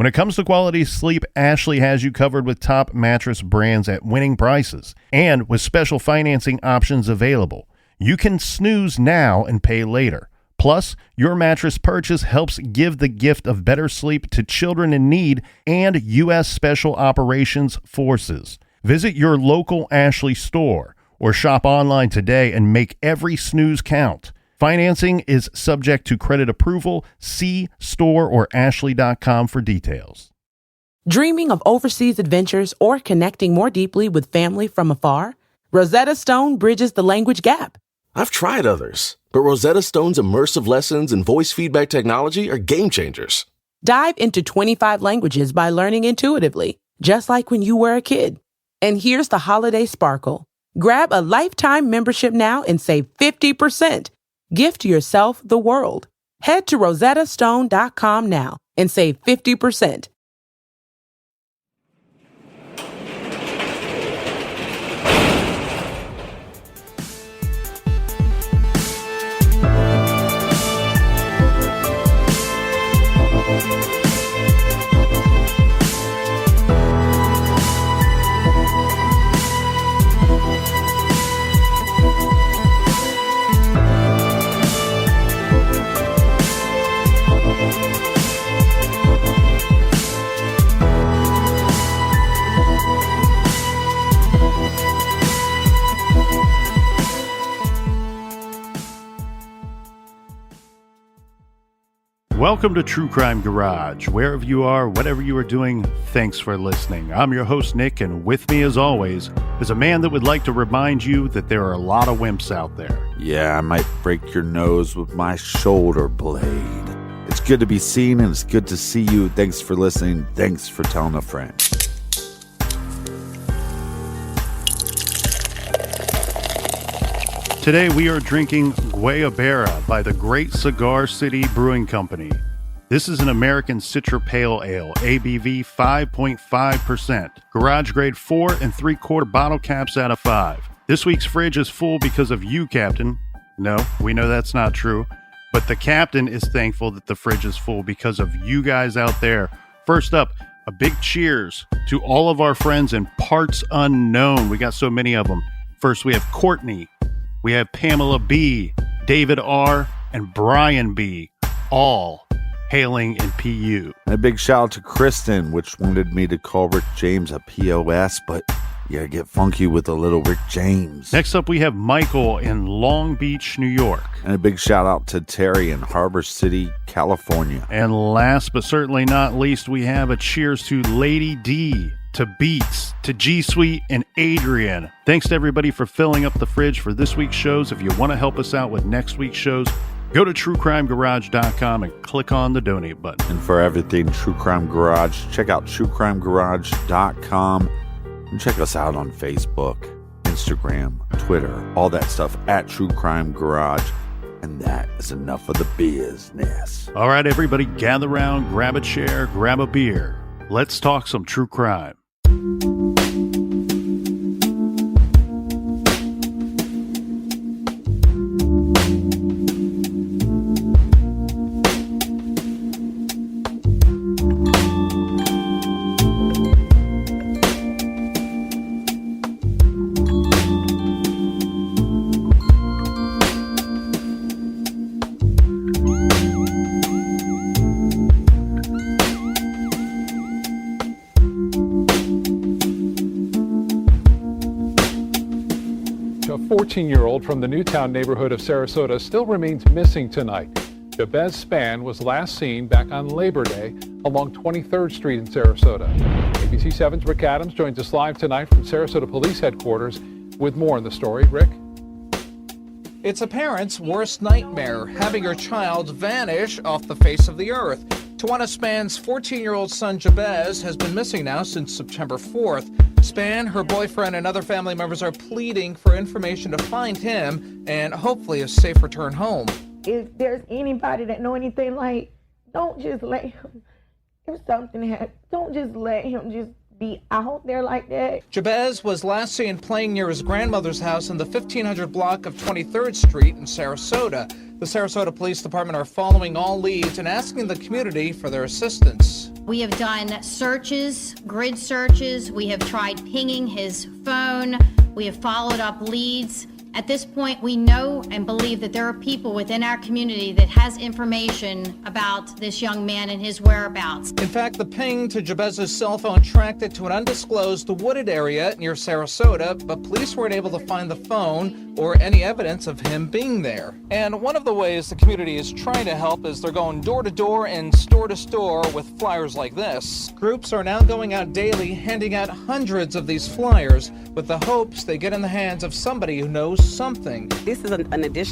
When it comes to quality sleep, Ashley has you covered with top mattress brands at winning prices and with special financing options available. You can snooze now and pay later. Plus, your mattress purchase helps give the gift of better sleep to children in need and U.S. Special Operations Forces. Visit your local Ashley store or shop online today and make every snooze count. Financing is subject to credit approval. See store or ashley.com for details. Dreaming of overseas adventures or connecting more deeply with family from afar? Rosetta Stone bridges the language gap. I've tried others, but Rosetta Stone's immersive lessons and voice feedback technology are game changers. Dive into 25 languages by learning intuitively, just like when you were a kid. And here's the holiday sparkle. Grab a lifetime membership now and save 50%. Gift yourself the world. Head to rosettastone.com now and save 50%. Welcome to True Crime Garage. Wherever you are, whatever you are doing, thanks for listening. I'm your host, Nick, and with me, as always, is a man that would like to remind you that there are a lot of wimps out there. Yeah, I might break your nose with my shoulder blade. It's good to be seen, and it's good to see you. Thanks for listening. Thanks for telling a friend. Today we are drinking Guayabera by the Great Cigar City Brewing Company. This is an American Citra Pale Ale, ABV 5.5%, garage grade 4 3/4 bottle caps out of 5. This week's fridge is full because of you, Captain. No, we know that's not true, but the Captain is thankful that the fridge is full because of you guys out there. First up, a big cheers to all of our friends in Parts Unknown. We got so many of them. First, we have Courtney. We have Pamela B., David R., and Brian B., all hailing in PU. And a big shout out to Kristen, which wanted me to call Rick James a POS, but you gotta get funky with a little Rick James. Next up, we have Michael in Long Beach, New York. And a big shout out to Terry in Harbor City, California. And last but certainly not least, we have a cheers to Lady D, to Beats, to G Suite, and Adrian. Thanks to everybody for filling up the fridge for this week's shows. If you want to help us out with next week's shows, go to truecrimegarage.com and click on the donate button. And for everything True Crime Garage, check out truecrimegarage.com and check us out on Facebook, Instagram, Twitter, all that stuff at True Crime Garage. And that is enough of the business. All right, everybody, gather around, grab a chair, grab a beer. Let's talk some true crime. A 14-year-old from the Newtown neighborhood of Sarasota still remains missing tonight. Jabez Spann was last seen back on Labor Day along 23rd Street in Sarasota. ABC 7's Rick Adams joins us live tonight from Sarasota Police Headquarters with more on the story. Rick? It's a parent's worst nightmare, having your child vanish off the face of the earth. Tawana Spann's 14-year-old son Jabez has been missing now since September 4th. Spann, her boyfriend, and other family members are pleading for information to find him and hopefully a safe return home. If there's anybody that know anything, like, don't just let him, if something happens, don't just let him just be out there like that. Jabez was last seen playing near his grandmother's house in the 1500 block of 23rd Street in Sarasota. The Sarasota Police Department are following all leads and asking the community for their assistance. We have done searches, grid searches. We have tried pinging his phone. We have followed up leads. At this point, we know and believe that there are people within our community that has information about this young man and his whereabouts. In fact, the ping to Jabez's cell phone tracked it to an undisclosed wooded area near Sarasota, but police weren't able to find the phone or any evidence of him being there. And one of the ways the community is trying to help is they're going door to door and store to store with flyers like this. Groups are now going out daily, handing out hundreds of these flyers with the hopes they get in the hands of somebody who knows something. This is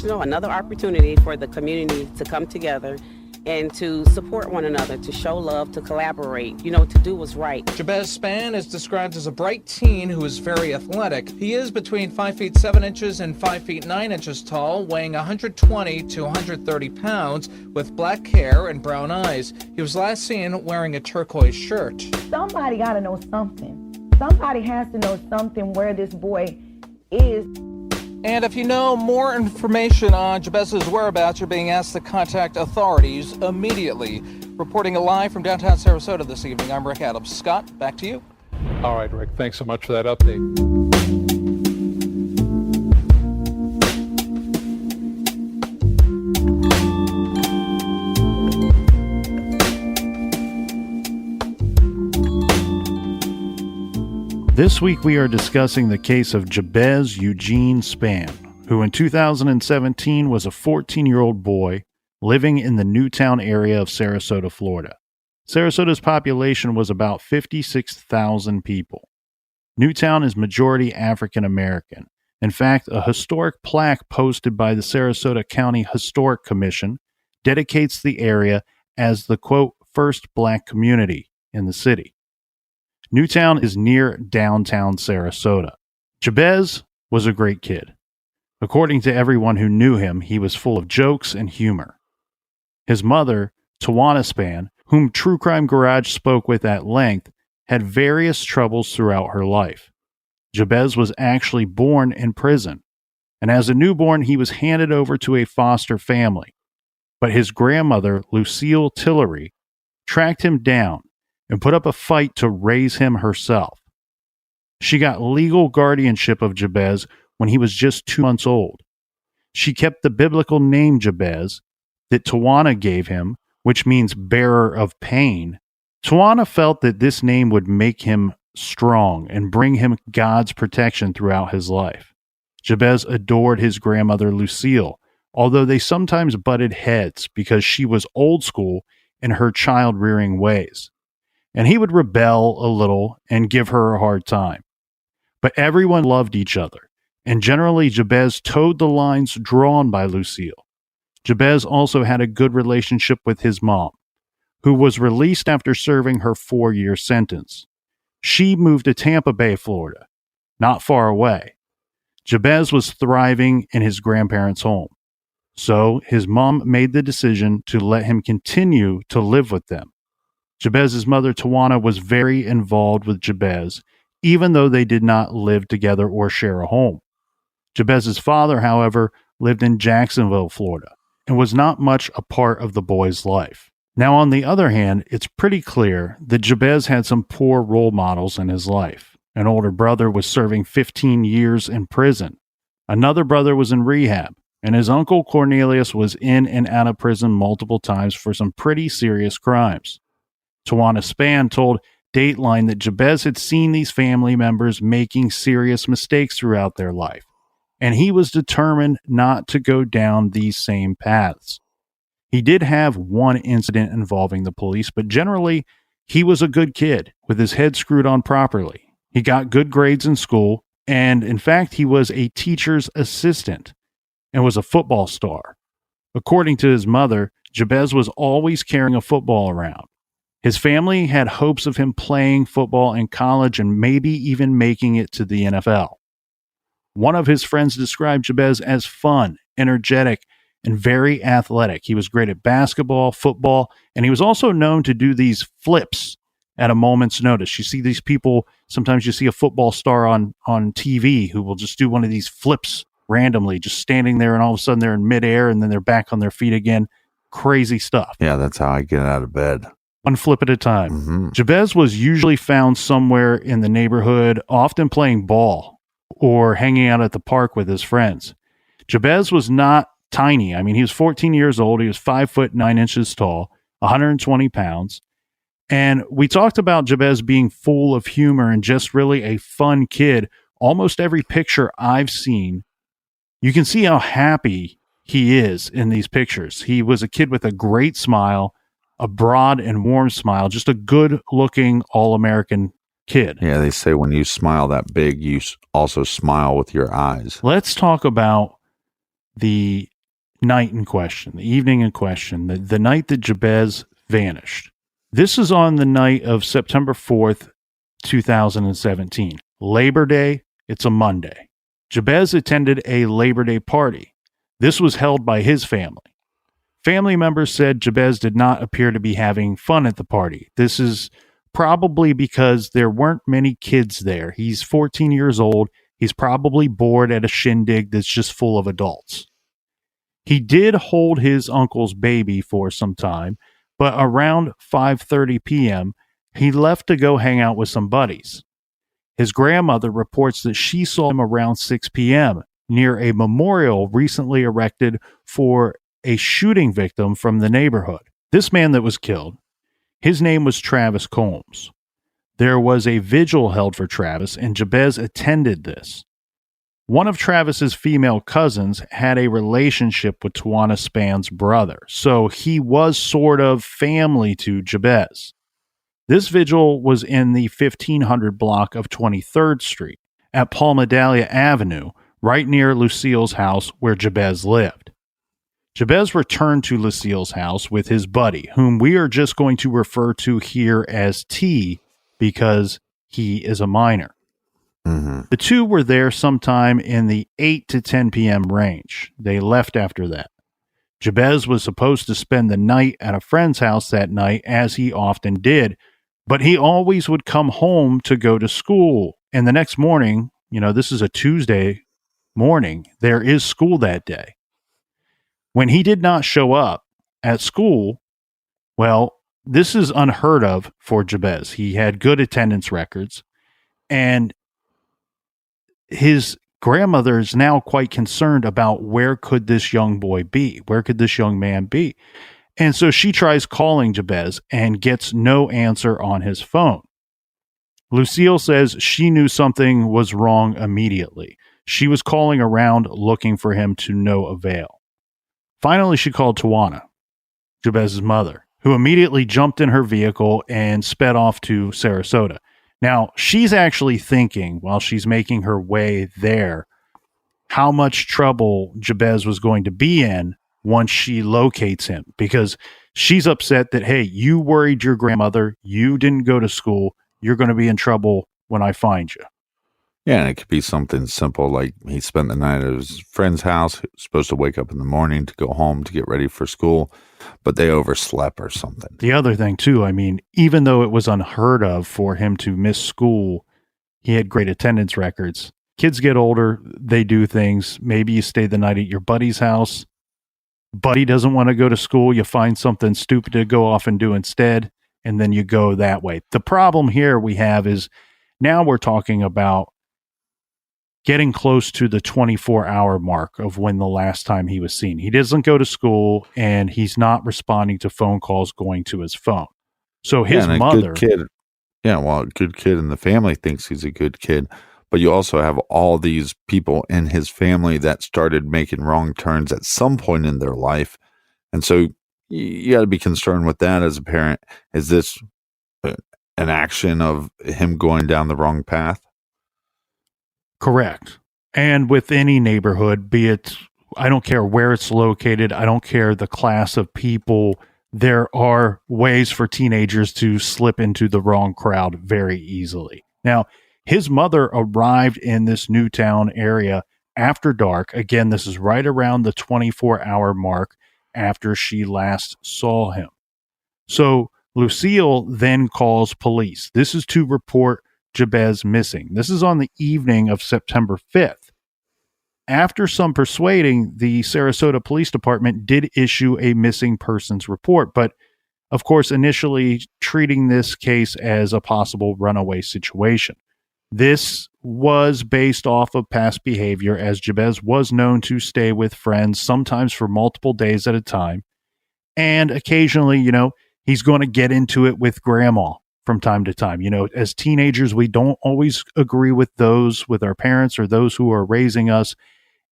another opportunity for the community to come together and to support one another, to show love, to collaborate, to do what's right. Jabez Spann is described as a bright teen who is very athletic. He is between 5 feet 7 inches and 5 feet 9 inches tall, weighing 120 to 130 pounds, with black hair and brown eyes. He was last seen wearing a turquoise shirt. Somebody got to know something. Somebody has to know something where this boy is. And if you know more information on Jabez's whereabouts, you're being asked to contact authorities immediately. Reporting live from downtown Sarasota this evening, I'm Rick Adams. Scott, back to you. All right, Rick, thanks so much for that update. This week we are discussing the case of Jabez Eugene Spann, who in 2017 was a 14-year-old boy living in the Newtown area of Sarasota, Florida. Sarasota's population was about 56,000 people. Newtown is majority African American. In fact, a historic plaque posted by the Sarasota County Historic Commission dedicates the area as the, quote, first black community in the city. Newtown is near downtown Sarasota. Jabez was a great kid. According to everyone who knew him, he was full of jokes and humor. His mother, Tawana Spann, whom True Crime Garage spoke with at length, had various troubles throughout her life. Jabez was actually born in prison, and as a newborn, he was handed over to a foster family. But his grandmother, Lucille Tillery, tracked him down and put up a fight to raise him herself. She got legal guardianship of Jabez when he was just 2 months old. She kept the biblical name Jabez that Tawana gave him, which means bearer of pain. Tawana felt that this name would make him strong and bring him God's protection throughout his life. Jabez adored his grandmother Lucille, although they sometimes butted heads because she was old school in her child-rearing ways. And he would rebel a little and give her a hard time. But everyone loved each other, and generally Jabez towed the lines drawn by Lucille. Jabez also had a good relationship with his mom, who was released after serving her 4-year sentence. She moved to Tampa Bay, Florida, not far away. Jabez was thriving in his grandparents' home, so his mom made the decision to let him continue to live with them. Jabez's mother, Tawana, was very involved with Jabez, even though they did not live together or share a home. Jabez's father, however, lived in Jacksonville, Florida, and was not much a part of the boy's life. Now, on the other hand, it's pretty clear that Jabez had some poor role models in his life. An older brother was serving 15 years in prison. Another brother was in rehab, and his uncle Cornelius was in and out of prison multiple times for some pretty serious crimes. Tawana Spann told Dateline that Jabez had seen these family members making serious mistakes throughout their life, and he was determined not to go down these same paths. He did have one incident involving the police, but generally, he was a good kid with his head screwed on properly. He got good grades in school, and in fact, he was a teacher's assistant and was a football star. According to his mother, Jabez was always carrying a football around. His family had hopes of him playing football in college and maybe even making it to the NFL. One of his friends described Jabez as fun, energetic, and very athletic. He was great at basketball, football, and he was also known to do these flips at a moment's notice. You see these people, sometimes you see a football star on TV who will just do one of these flips randomly, just standing there, and all of a sudden they're in midair and then they're back on their feet again. Crazy stuff. Yeah, that's how I get out of bed. one flip at a time. Mm-hmm. Jabez was usually found somewhere in the neighborhood, often playing ball or hanging out at the park with his friends. Jabez was not tiny. I mean, he was 14 years old. He was 5'9" tall, 120 pounds. And we talked about Jabez being full of humor and just really a fun kid. Almost every picture I've seen, you can see how happy he is in these pictures. He was a kid with a great smile, a broad and warm smile, just a good-looking all-American kid. Yeah, they say when you smile that big, you also smile with your eyes. Let's talk about the night in question, the evening in question, the night that Jabez vanished. This is on the night of September 4th, 2017. Labor Day, it's a Monday. Jabez attended a Labor Day party. This was held by his family. Family members said Jabez did not appear to be having fun at the party. This is probably because there weren't many kids there. He's 14 years old. He's probably bored at a shindig that's just full of adults. He did hold his uncle's baby for some time, but around 5:30 p.m., he left to go hang out with some buddies. His grandmother reports that she saw him around 6 p.m. near a memorial recently erected for a shooting victim from the neighborhood. This man that was killed, his name was Travis Combs. There was a vigil held for Travis, and Jabez attended this. One of Travis's female cousins had a relationship with Tawana Spann's brother, so he was sort of family to Jabez. This vigil was in the 1500 block of 23rd Street at Palmdale Avenue, right near Lucille's house where Jabez lived. Jabez returned to Lucille's house with his buddy, whom we are just going to refer to here as T because he is a minor. Mm-hmm. The two were there sometime in the 8 to 10 p.m. range. They left after that. Jabez was supposed to spend the night at a friend's house that night, as he often did, but he always would come home to go to school. And the next morning, this is a Tuesday morning, there is school that day. When he did not show up at school, well, this is unheard of for Jabez. He had good attendance records, and his grandmother is now quite concerned about where could this young boy be? Where could this young man be? And so she tries calling Jabez and gets no answer on his phone. Lucille says she knew something was wrong immediately. She was calling around looking for him to no avail. Finally, she called Tawana, Jabez's mother, who immediately jumped in her vehicle and sped off to Sarasota. Now, she's actually thinking, while she's making her way there, how much trouble Jabez was going to be in once she locates him, because she's upset that, hey, you worried your grandmother, you didn't go to school, you're going to be in trouble when I find you. Yeah, and it could be something simple like he spent the night at his friend's house, supposed to wake up in the morning to go home to get ready for school, but they overslept or something. The other thing, too, I mean, even though it was unheard of for him to miss school, he had great attendance records. Kids get older, they do things. Maybe you stay the night at your buddy's house. Buddy doesn't want to go to school. You find something stupid to go off and do instead, and then you go that way. The problem here we have is now we're talking about getting close to the 24-hour mark of when the last time he was seen. He doesn't go to school, and he's not responding to phone calls going to his phone. So his mother... A good kid in the family thinks he's a good kid, but you also have all these people in his family that started making wrong turns at some point in their life. And so you got to be concerned with that as a parent. Is this an action of him going down the wrong path? Correct. And with any neighborhood, be it, I don't care where it's located, I don't care the class of people, there are ways for teenagers to slip into the wrong crowd very easily. Now, his mother arrived in this Newtown area after dark. Again, this is right around the 24-hour mark after she last saw him. So Lucille then calls police. This is to report Jabez missing. This is on the evening of September 5th. After some persuading, the Sarasota Police Department did issue a missing persons report, but of course, initially treating this case as a possible runaway situation. This was based off of past behavior, as Jabez was known to stay with friends, sometimes for multiple days at a time. And occasionally, he's going to get into it with grandma from time to time. As teenagers, we don't always agree with our parents or those who are raising us.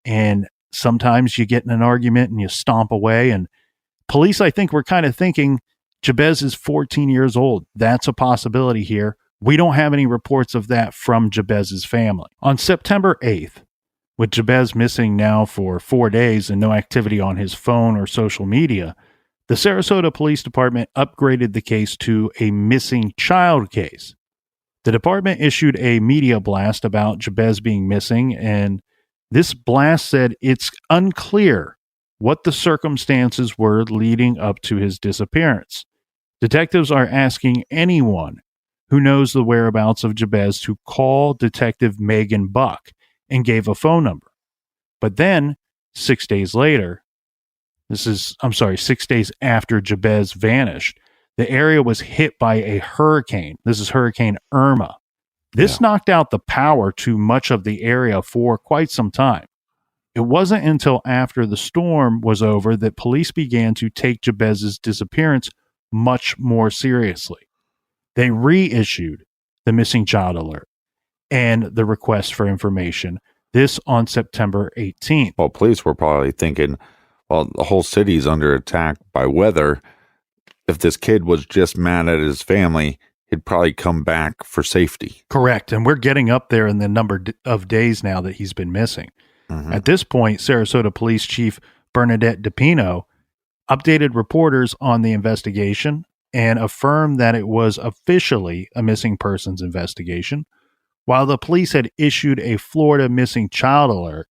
And sometimes you get in an argument and you stomp away. And police, I think, were kind of thinking Jabez is 14 years old. That's a possibility here. We don't have any reports of that from Jabez's family. On September 8th, with Jabez missing now for 4 days and no activity on his phone or social media, the Sarasota Police Department upgraded the case to a missing child case. The department issued a media blast about Jabez being missing, and this blast said it's unclear what the circumstances were leading up to his disappearance. Detectives are asking anyone who knows the whereabouts of Jabez to call Detective Megan Buck, and gave a phone number. But then, 6 days later, 6 days after Jabez vanished, the area was hit by a hurricane. This is Hurricane Irma. This knocked out the power to much of the area for quite some time. It wasn't until after the storm was over that police began to take Jabez's disappearance much more seriously. They reissued the missing child alert and the request for information, this on September 18th. Well, police were probably thinking, well, the whole city's under attack by weather. If this kid was just mad at his family, he'd probably come back for safety. Correct. And we're getting up there in the number of days now that he's been missing. Mm-hmm. At this point, Sarasota Police Chief Bernadette DePino updated reporters on the investigation and affirmed that it was officially a missing persons investigation. While the police had issued a Florida missing child alert,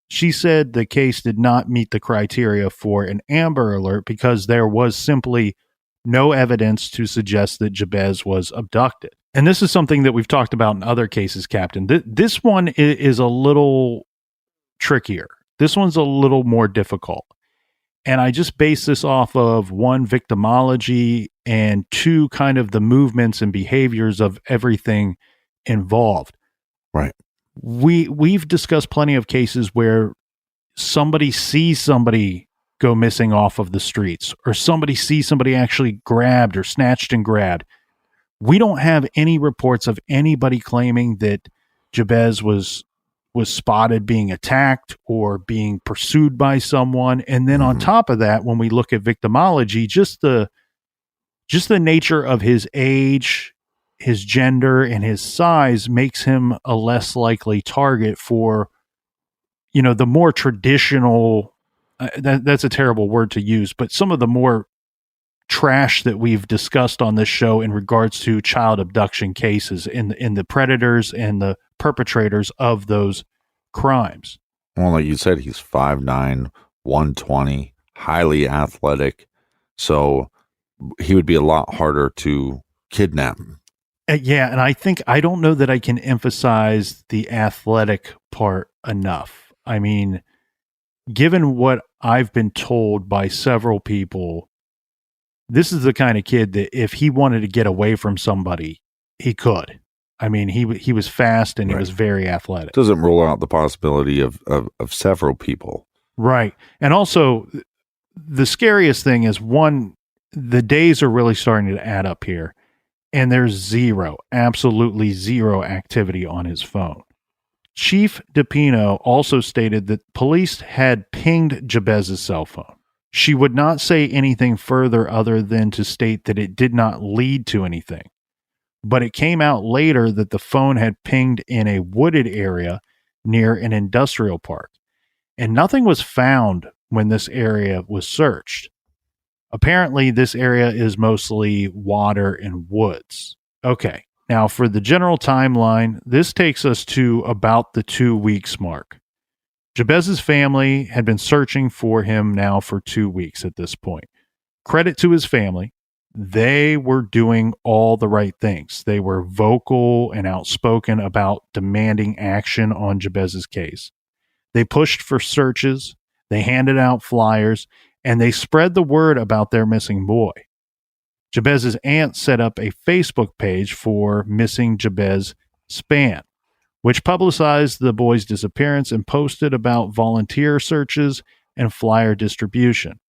she said the case did not meet the criteria for an Amber Alert because there was simply no evidence to suggest that Jabez was abducted. And this is something that we've talked about in other cases, Captain. This one is a little trickier. This one's a little more difficult. And I just base this off of one, victimology, and two, kind of the movements and behaviors of everything involved. Right. We've discussed plenty of cases where somebody sees somebody go missing off of the streets, or somebody sees somebody actually grabbed or snatched and grabbed. We don't have any reports of anybody claiming that Jabez was spotted being attacked or being pursued by someone. And then on top of that, when we look at victimology, just the nature of his age, his gender, and his size makes him a less likely target for, the more traditional, that's a terrible word to use, but some of the more trash that we've discussed on this show in regards to child abduction cases in the predators and the perpetrators of those crimes. Well, like you said, he's 5'9", 120, highly athletic. So he would be a lot harder to kidnap. Yeah, and I don't know that I can emphasize the athletic part enough. I mean, given what I've been told by several people, this is the kind of kid that if he wanted to get away from somebody, he could. I mean, he was fast and he was very athletic. Doesn't rule out the possibility of several people. Right. And also, the scariest thing is, one, the days are really starting to add up here. And there's absolutely zero activity on his phone. Chief DePino also stated that police had pinged Jabez's cell phone. She would not say anything further other than to state that it did not lead to anything. But it came out later that the phone had pinged in a wooded area near an industrial park, and nothing was found when this area was searched. Apparently, this area is mostly water and woods. Okay, now for the general timeline, this takes us to about the 2 weeks mark. Jabez's family had been searching for him now for 2 weeks at this point. Credit to his family. They were doing all the right things. They were vocal and outspoken about demanding action on Jabez's case. They pushed for searches, they handed out flyers, and they spread the word about their missing boy. Jabez's aunt set up a Facebook page for missing Jabez Spann, which publicized the boy's disappearance and posted about volunteer searches and flyer distribution.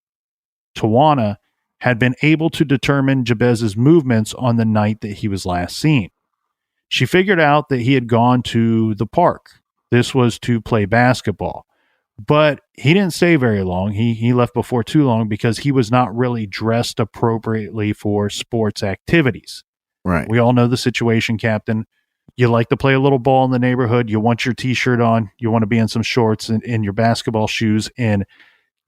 Tawana had been able to determine Jabez's movements on the night that he was last seen. She figured out that he had gone to the park. This was to play basketball. But he didn't stay very long. He left before too long because he was not really dressed appropriately for sports activities. Right. We all know the situation, Captain. You like to play a little ball in the neighborhood. You want your T-shirt on. You want to be in some shorts and in your basketball shoes. And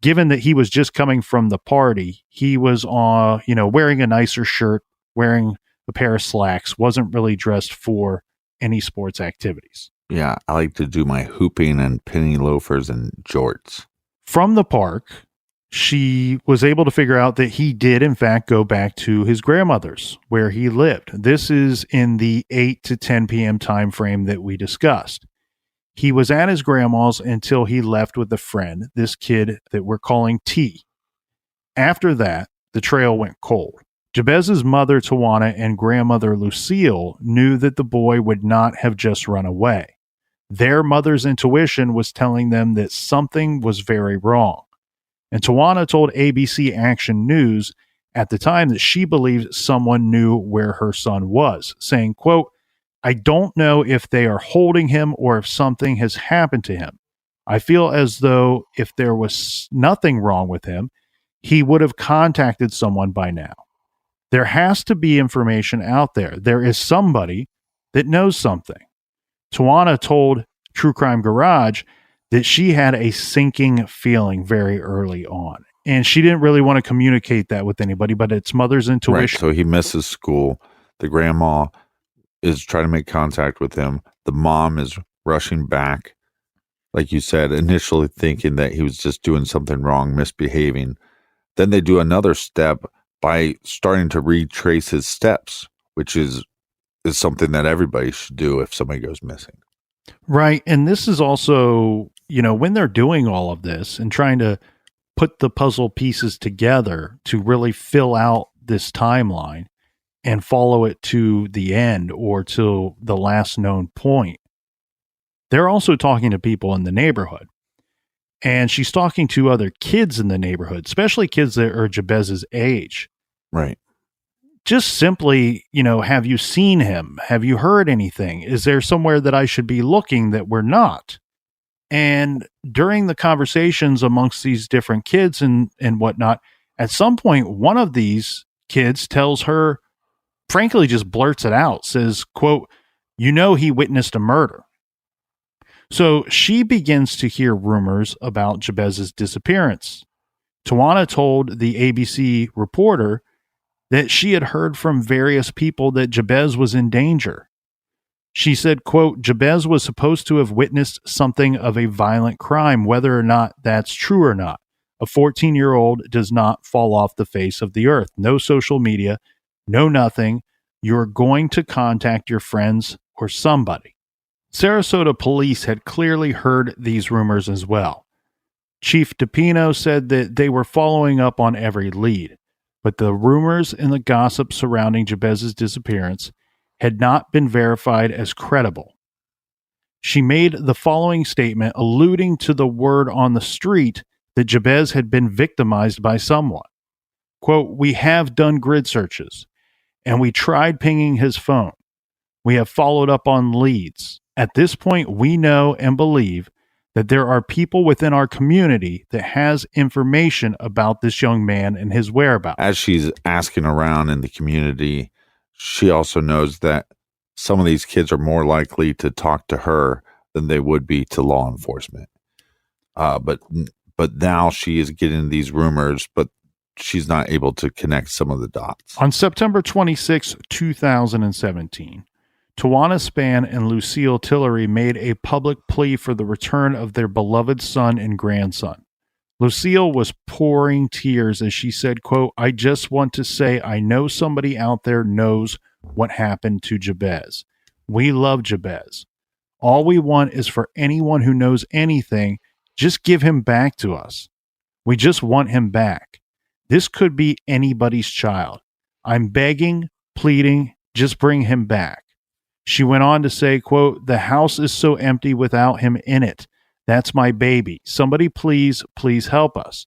given that he was just coming from the party, he was wearing a nicer shirt, wearing a pair of slacks, wasn't really dressed for any sports activities. Yeah, I like to do my hooping and penny loafers and jorts. From the park, she was able to figure out that he did, in fact, go back to his grandmother's where he lived. This is in the 8 to 10 p.m. time frame that we discussed. He was at his grandma's until he left with a friend, this kid that we're calling T. After that, the trail went cold. Jabez's mother, Tawana, and grandmother, Lucille, knew that the boy would not have just run away. Their mother's intuition was telling them that something was very wrong. And Tawana told ABC Action News at the time that she believed someone knew where her son was, saying, quote, "I don't know if they are holding him or if something has happened to him. I feel as though if there was nothing wrong with him, he would have contacted someone by now. There has to be information out there. There is somebody that knows something." Tawana told True Crime Garage that she had a sinking feeling very early on. And she didn't really want to communicate that with anybody, but it's mother's intuition. Right, so he misses school. The grandma is trying to make contact with him. The mom is rushing back, like you said, initially thinking that he was just doing something wrong, misbehaving. Then they do another step by starting to retrace his steps, which is something that everybody should do if somebody goes missing. Right. And this is also, when they're doing all of this and trying to put the puzzle pieces together to really fill out this timeline and follow it to the end or to the last known point, they're also talking to people in the neighborhood. And she's talking to other kids in the neighborhood, especially kids that are Jabez's age. Right. Just simply, have you seen him? Have you heard anything? Is there somewhere that I should be looking that we're not? And during the conversations amongst these different kids and whatnot, at some point, one of these kids tells her, frankly, just blurts it out, says, quote, he witnessed a murder. So she begins to hear rumors about Jabez's disappearance. Tawana told the ABC reporter that she had heard from various people that Jabez was in danger. She said, quote, "Jabez was supposed to have witnessed something of a violent crime, whether or not that's true or not. A 14-year-old does not fall off the face of the earth. No social media, no nothing. You're going to contact your friends or somebody." Sarasota police had clearly heard these rumors as well. Chief DePino said that they were following up on every lead, but the rumors and the gossip surrounding Jabez's disappearance had not been verified as credible. She made the following statement alluding to the word on the street that Jabez had been victimized by someone. Quote, "We have done grid searches, and we tried pinging his phone. We have followed up on leads. At this point, we know and believe that there are people within our community that has information about this young man and his whereabouts." As she's asking around in the community, she also knows that some of these kids are more likely to talk to her than they would be to law enforcement. But now she is getting these rumors, but she's not able to connect some of the dots. On September 26, 2017, Tawana Spann and Lucille Tillery made a public plea for the return of their beloved son and grandson. Lucille was pouring tears as she said, quote, "I just want to say I know somebody out there knows what happened to Jabez. We love Jabez. All we want is for anyone who knows anything, just give him back to us. We just want him back. This could be anybody's child. I'm begging, pleading, just bring him back. She went on to say, quote, the house is so empty without him in it. That's my baby. Somebody please help us.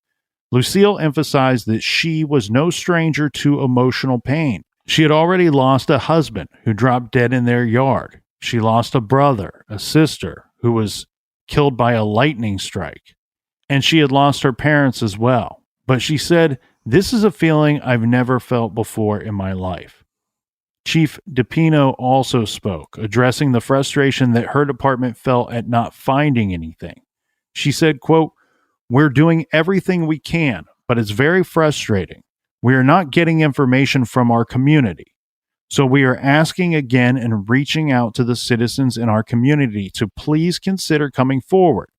Lucille emphasized that she was no stranger to emotional pain. She had already lost a husband who dropped dead in their yard. She lost a brother, a sister who was killed by a lightning strike. And she had lost her parents as well. But she said, this is a feeling I've never felt before in my life. Chief DePino also spoke, addressing the frustration that her department felt at not finding anything. She said, quote, we're doing everything we can, but it's very frustrating. We are not getting information from our community. So we are asking again and reaching out to the citizens in our community to please consider coming forward.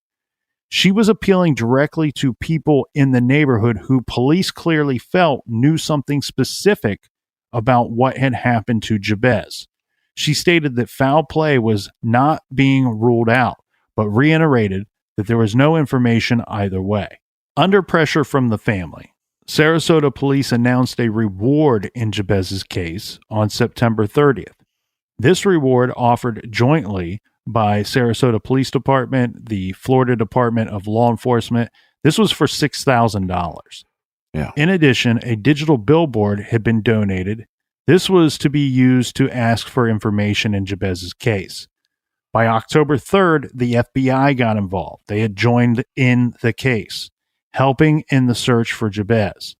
She was appealing directly to people in the neighborhood who police clearly felt knew something specific about what had happened to Jabez. She stated that foul play was not being ruled out, but reiterated that there was no information either way. Under pressure from the family, Sarasota police announced a reward in Jabez's case on September 30th. This reward, offered jointly by Sarasota Police Department, the Florida Department of Law Enforcement, this was for $6,000. Yeah. In addition, a digital billboard had been donated. This was to be used to ask for information in Jabez's case. By October 3rd, the FBI got involved. They had joined in the case, helping in the search for Jabez.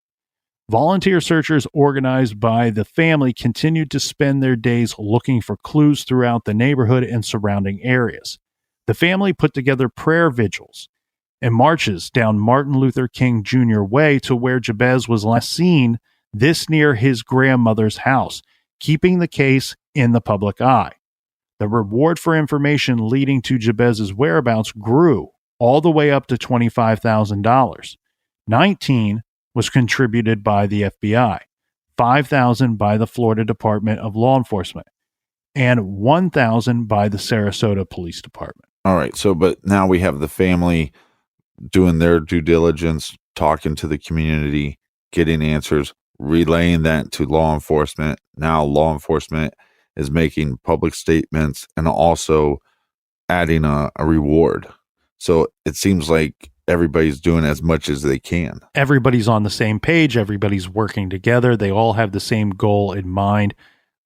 Volunteer searchers organized by the family continued to spend their days looking for clues throughout the neighborhood and surrounding areas. The family put together prayer vigils and marches down Martin Luther King Jr. Way to where Jabez was last seen, this near his grandmother's house, keeping the case in the public eye. The reward for information leading to Jabez's whereabouts grew all the way up to $25,000. $19,000 was contributed by the FBI, $5,000 by the Florida Department of Law Enforcement, and $1,000 by the Sarasota Police Department. All right. So, but now we have the family doing their due diligence, talking to the community, getting answers, relaying that to law enforcement. Now law enforcement is making public statements and also adding a reward. So it seems like everybody's doing as much as they can. Everybody's on the same page. Everybody's working together. They all have the same goal in mind.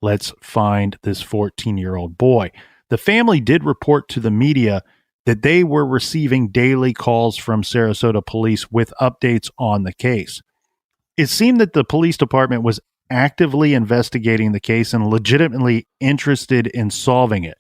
Let's find this 14-year-old boy. The family did report to the media that they were receiving daily calls from Sarasota police with updates on the case. It seemed that the police department was actively investigating the case and legitimately interested in solving it.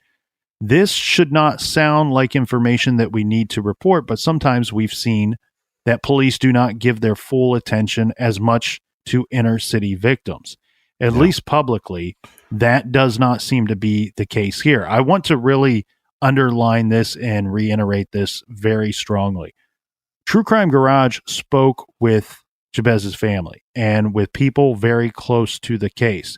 This should not sound like information that we need to report, but sometimes we've seen that police do not give their full attention as much to inner city victims. At least publicly, that does not seem to be the case here. I want to really underline this and reiterate this very strongly. True Crime Garage spoke with Jabez's family and with people very close to the case.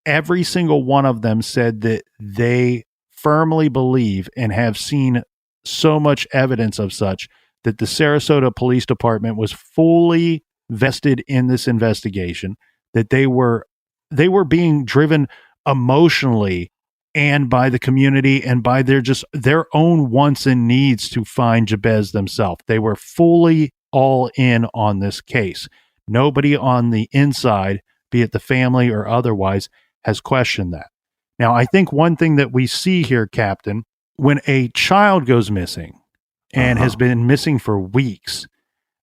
Every single one of them said that they firmly believe and have seen so much evidence of such that the Sarasota Police Department was fully vested in this investigation, that they were being driven emotionally and by the community and by their own wants and needs to find Jabez themselves. They were fully all in on this case. Nobody on the inside, be it the family or otherwise, has questioned that. Now, I think one thing that we see here, Captain, when a child goes missing and has been missing for weeks,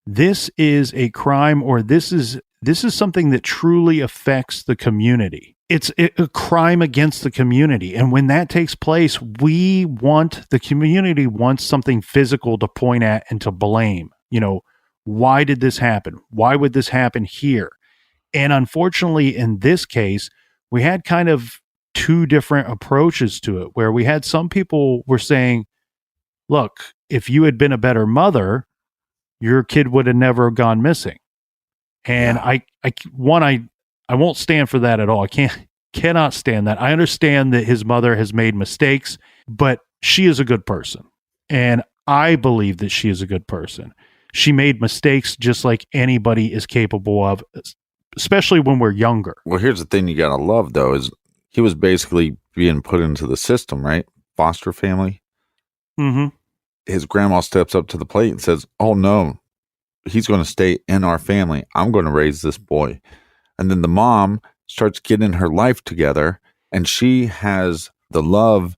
this is a crime, or this is something that truly affects the community. It's a crime against the community. And when that takes place, the community wants something physical to point at and to blame. You know, why did this happen? Why would this happen here? And unfortunately, in this case, we had kind of two different approaches to it, where we had some people were saying, look, if you had been a better mother, your kid would have never gone missing. And I won't stand for that at all. I cannot stand that. I understand that his mother has made mistakes, but she is a good person. And I believe that she is a good person. She made mistakes just like anybody is capable of, especially when we're younger. Well, here's the thing you got to love, though, is he was basically being put into the system, right? Foster family. Mm-hmm. His grandma steps up to the plate and says, oh, no, he's going to stay in our family. I'm going to raise this boy. And then the mom starts getting her life together, and she has the love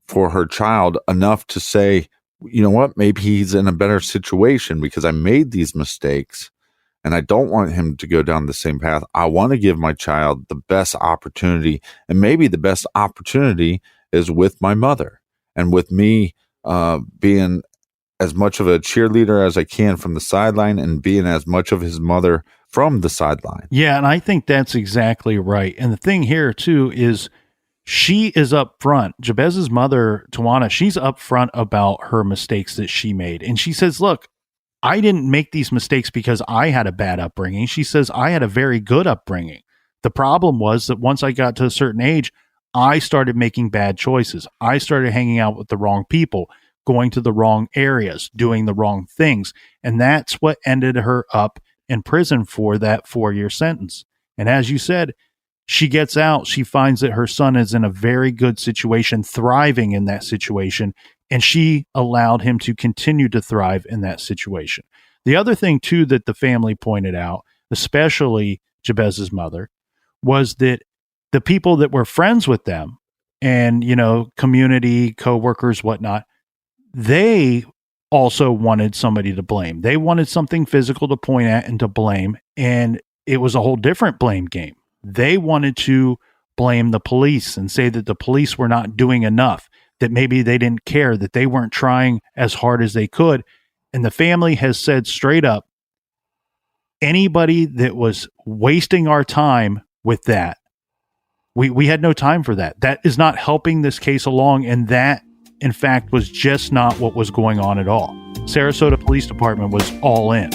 for her child enough to say, you know what, maybe he's in a better situation because I made these mistakes and I don't want him to go down the same path. I want to give my child the best opportunity, and maybe the best opportunity is with my mother and with me being as much of a cheerleader as I can from the sideline and being as much of his mother from the sideline. Yeah, and I think that's exactly right. And the thing here, too, is she is up front. Jabez's mother, Tawana, she's up front about her mistakes that she made. And she says, look, I didn't make these mistakes because I had a bad upbringing. She says, I had a very good upbringing. The problem was that once I got to a certain age, I started making bad choices. I started hanging out with the wrong people, going to the wrong areas, doing the wrong things. And that's what ended her up in prison for that 4-year sentence. And as you said, she gets out. She finds that her son is in a very good situation, thriving in that situation, and she allowed him to continue to thrive in that situation. The other thing, too, that the family pointed out, especially Jabez's mother, was that the people that were friends with them and, community, coworkers, whatnot, they also wanted somebody to blame. They wanted something physical to point at and to blame, and it was a whole different blame game. They wanted to blame the police and say that the police were not doing enough, that maybe they didn't care, that they weren't trying as hard as they could. And the family has said straight up, anybody that was wasting our time with that, we had no time for that. That is not helping this case along, and that, in fact, was just not what was going on at all. Sarasota Police Department was all in.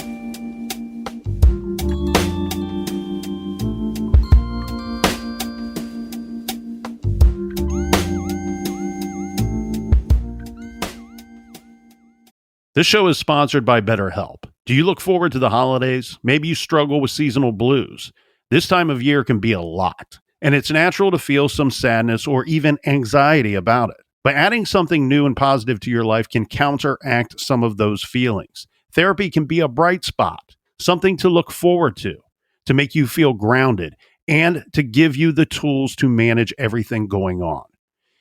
This show is sponsored by BetterHelp. Do you look forward to the holidays? Maybe you struggle with seasonal blues. This time of year can be a lot, and it's natural to feel some sadness or even anxiety about it. But adding something new and positive to your life can counteract some of those feelings. Therapy can be a bright spot, something to look forward to make you feel grounded, and to give you the tools to manage everything going on.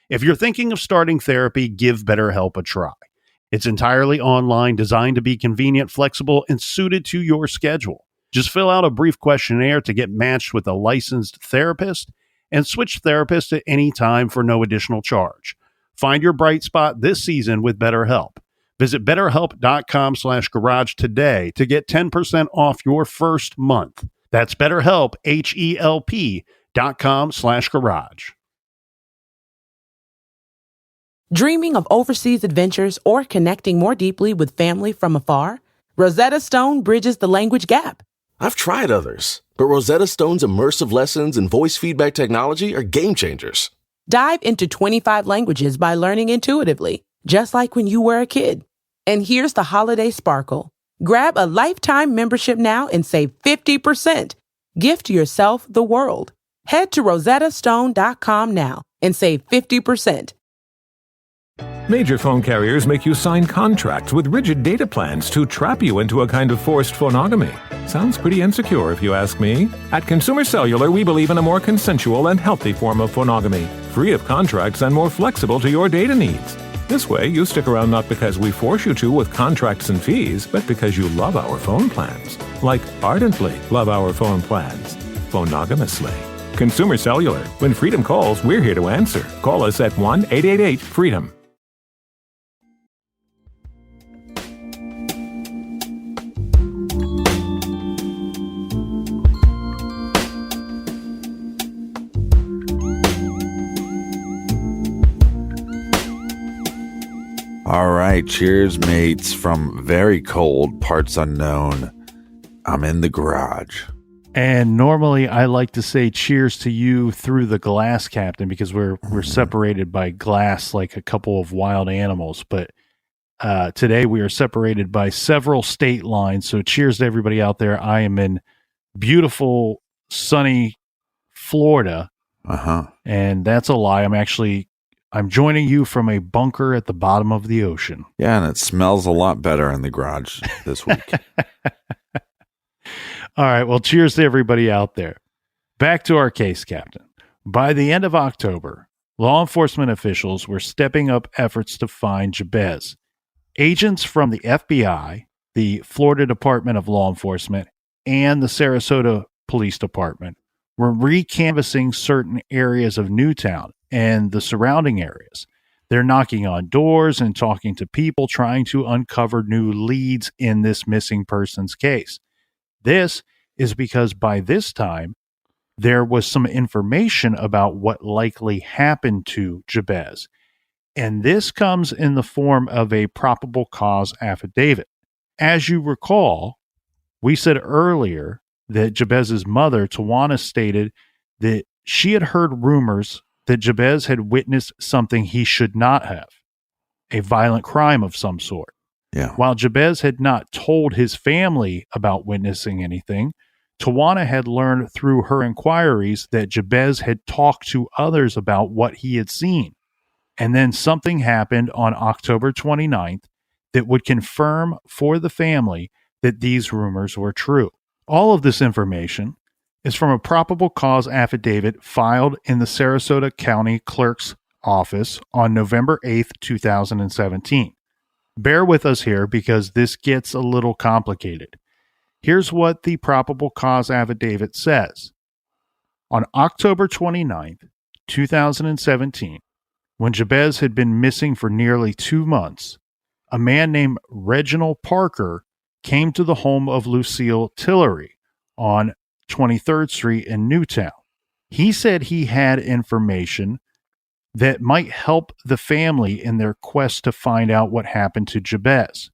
If you're thinking of starting therapy, give BetterHelp a try. It's entirely online, designed to be convenient, flexible, and suited to your schedule. Just fill out a brief questionnaire to get matched with a licensed therapist and switch therapists at any time for no additional charge. Find your bright spot this season with BetterHelp. Visit BetterHelp.com/garage today to get 10% off your first month. That's BetterHelp, HELP.com/garage. Dreaming of overseas adventures or connecting more deeply with family from afar? Rosetta Stone bridges the language gap. I've tried others, but Rosetta Stone's immersive lessons and voice feedback technology are game changers. Dive into 25 languages by learning intuitively, just like when you were a kid. And here's the holiday sparkle. Grab a lifetime membership now and save 50%. Gift yourself the world. Head to rosettastone.com now and save 50%. Major phone carriers make you sign contracts with rigid data plans to trap you into a kind of forced phonogamy. Sounds pretty insecure if you ask me. At Consumer Cellular, we believe in a more consensual and healthy form of phonogamy, free of contracts and more flexible to your data needs. This way, you stick around not because we force you to with contracts and fees, but because you love our phone plans. Like ardently love our phone plans. Phonogamously. Consumer Cellular. When freedom calls, we're here to answer. Call us at 1-888-FREEDOM. All right, cheers, mates, from very cold parts unknown. I'm in the garage. And normally I like to say cheers to you through the glass, Captain, because we're separated by glass like a couple of wild animals. But today we are separated by several state lines. So cheers to everybody out there. I am in beautiful sunny Florida. And that's a lie. I'm joining you from a bunker at the bottom of the ocean. Yeah, and it smells a lot better in the garage this week. All right. Well, cheers to everybody out there. Back to our case, Captain. By the end of October, law enforcement officials were stepping up efforts to find Jabez. Agents from the FBI, the Florida Department of Law Enforcement, and the Sarasota Police Department were recanvassing certain areas of Newtown and the surrounding areas. They're knocking on doors and talking to people, trying to uncover new leads in this missing persons case. This is because by this time, there was some information about what likely happened to Jabez. And this comes in the form of a probable cause affidavit. As you recall, we said earlier that Jabez's mother, Tawana, stated that she had heard rumors that Jabez had witnessed something he should not have, a violent crime of some sort. Yeah. While Jabez had not told his family about witnessing anything, Tawana had learned through her inquiries that Jabez had talked to others about what he had seen. And then something happened on October 29th that would confirm for the family that these rumors were true. All of this information is from a probable cause affidavit filed in the Sarasota County Clerk's office on November 8th, 2017. Bear with us here because this gets a little complicated. Here's what the probable cause affidavit says. On October 29th, 2017, when Jabez had been missing for nearly 2 months, a man named Reginald Parker came to the home of Lucille Tillery on 23rd Street in Newtown. He said he had information that might help the family in their quest to find out what happened to Jabez.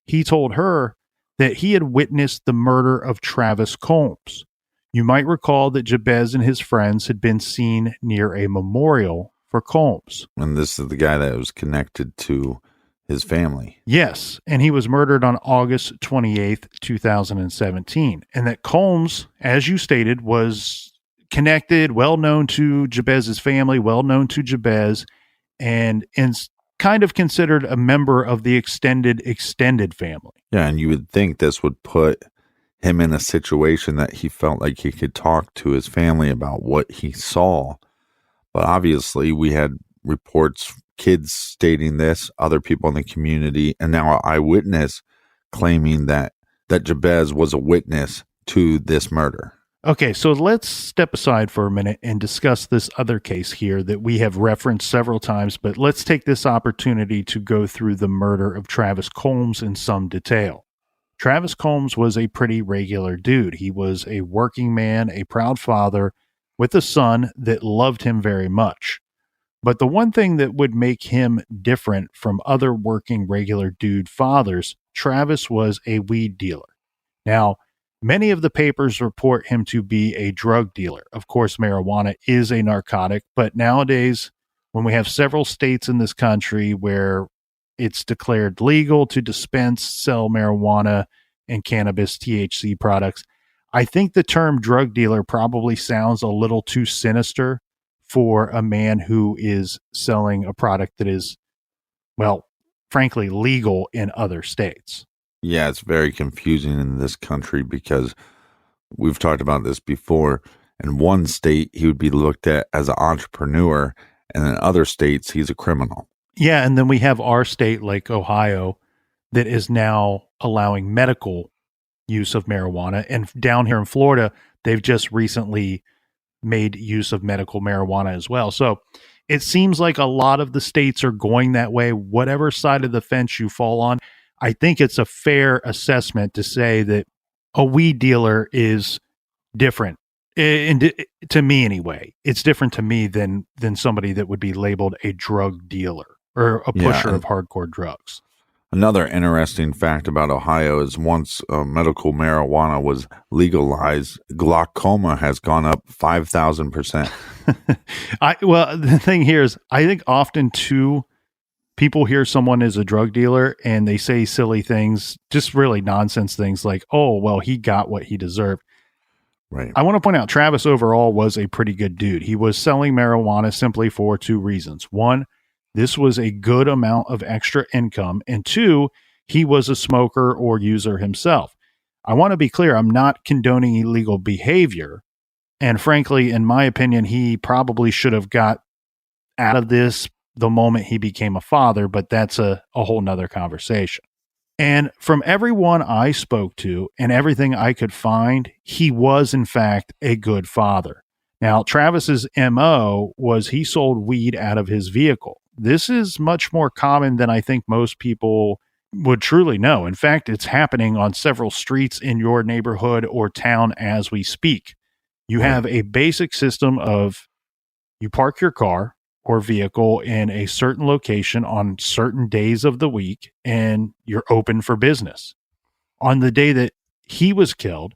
He told her that he had witnessed the murder of Travis Combs. You might recall that Jabez and his friends had been seen near a memorial for Combs. And this is the guy that was connected to his family. Yes, and he was murdered on August 28th, 2017. And that Combs, as you stated, was connected, well known to Jabez's family, well known to Jabez, and kind of considered a member of the extended family. Yeah, and you would think this would put him in a situation that he felt like he could talk to his family about what he saw. But obviously, we had reports, kids stating this, other people in the community, and now an eyewitness claiming that Jabez was a witness to this murder. Okay, so let's step aside for a minute and discuss this other case here that we have referenced several times, but let's take this opportunity to go through the murder of Travis Combs in some detail. Travis Combs was a pretty regular dude. He was a working man, a proud father with a son that loved him very much. But the one thing that would make him different from other working regular dude fathers, Travis was a weed dealer. Now, many of the papers report him to be a drug dealer. Of course, marijuana is a narcotic, but nowadays, when we have several states in this country where it's declared legal to dispense, sell marijuana and cannabis THC products, I think the term drug dealer probably sounds a little too sinister for a man who is selling a product that is, well, frankly, legal in other states. Yeah, it's very confusing in this country because we've talked about this before. In one state, he would be looked at as an entrepreneur, and in other states, he's a criminal. Yeah, and then we have our state, like Ohio, that is now allowing medical use of marijuana. And down here in Florida, they've just recently made use of medical marijuana as well. So it seems like a lot of the states are going that way. Whatever side of the fence you fall on, I think it's a fair assessment to say that a weed dealer is different. And to me, anyway, it's different to me than somebody that would be labeled a drug dealer or a pusher of hardcore drugs. Another interesting fact about Ohio is once medical marijuana was legalized, glaucoma has gone up 5,000%. Well, the thing here is, I think often too, people hear someone is a drug dealer and they say silly things, just really nonsense things like, oh, well, he got what he deserved. Right. I want to point out Travis overall was a pretty good dude. He was selling marijuana simply for two reasons. One, this was a good amount of extra income. And two, he was a smoker or user himself. I want to be clear, I'm not condoning illegal behavior. And frankly, in my opinion, he probably should have got out of this the moment he became a father, but that's a whole nother conversation. And from everyone I spoke to and everything I could find, he was, in fact, a good father. Now, Travis's MO was he sold weed out of his vehicle. This is much more common than I think most people would truly know. In fact, it's happening on several streets in your neighborhood or town as we speak. You have a basic system of you park your car or vehicle in a certain location on certain days of the week, and you're open for business. On the day that he was killed,